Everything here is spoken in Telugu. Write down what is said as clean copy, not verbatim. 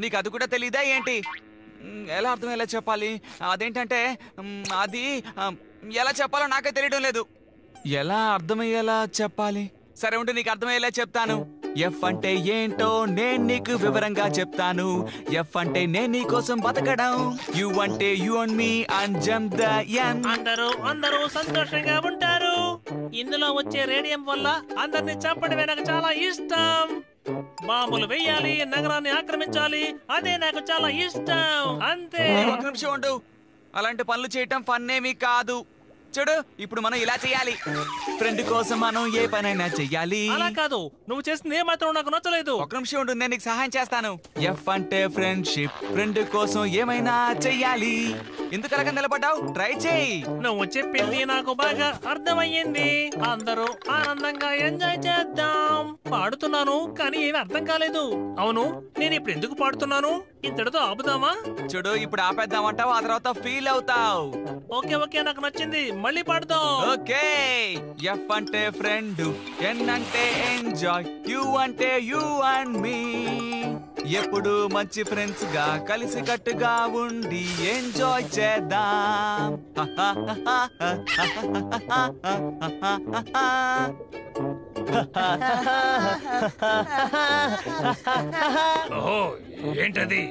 నీకు అది కూడా తెలీదా ఏంటి? ఎలా అర్థమయ్యేలా చెప్పాలి? అదేంటంటే అది ఎలా చెప్పాలో నాకే తెలియడం లేదు. ఎలా అర్థమయ్యేలా చెప్పాలి? సరే ఉంటే నీకు అర్థమయ్యేలా చెప్తాను. ఎఫ్ అంటే ఏంటో నేను నీకు వివరంగా చెప్తాను. ఎఫ్ అంటే నేను నీ కోసం బతకడం. యు అంటే you and me and jump the N. అందరూ సంతోషంగా ఉంటారు. ఇందులో వచ్చే రేడియం వల్ల అందరిని చంపడమే నాకు చాలా ఇష్టం. బాంబులు వెయ్యాలి, నగరాన్ని ఆక్రమించాలి, అదే నాకు చాలా ఇష్టం. అంతే. ఒక నిమిషం ఉండు. అలాంటి పనులు చేయటం ఫన్ ఏమీ కాదు. చూడు, ఇప్పుడు మనం ఇలా చేయాలి. ఫ్రెండ్ కోసం మనం ఏ పనైనా చెయ్యాలి. అలా కాదు, నువ్వు చేసింది ఏ మాత్రం నాకు నచ్చలేదు. ఒక నిమిషం ఉండు, నేను నీకు సహాయం చేస్తాను. ఎఫ్ అంటే ఫ్రెండ్షిప్. ఫ్రెండ్ కోసం ఏమైనా చెయ్యాలి. ఎందుకలాగా నిలబడ్డావు? ట్రై చేయి. నువ్వు చెప్పింది నాకు బాగా అర్థమయ్యింది. అందరూ ఆనందంగా ఎంజాయ్ చేద్దాం. పాడుతున్నాను కానీ ఏమి అర్థం కాలేదు. అవును, నేను ఇప్పుడు ఎందుకు పాడుతున్నాను? ఇంతటితో ఆపుదామా? చూడు, ఇప్పుడు ఆపేద్దామంటావు, ఆ తర్వాత ఫీల్ అవుతావు. ఓకే ఓకే, నాకు నచ్చింది. మళ్ళీ పాడుదాం. ఓకే. ఎఫ్ అంటే ఫ్రెండ్, ఎన్ అంటే ఎంజాయ్, యు అంటే యు అండ్ మీ. ఎప్పుడు మంచి ఫ్రెండ్స్ గా కలిసి కట్టుగా ఉండి ఎంజాయ్ చేద్దాం. ఓహో, ఏంటది?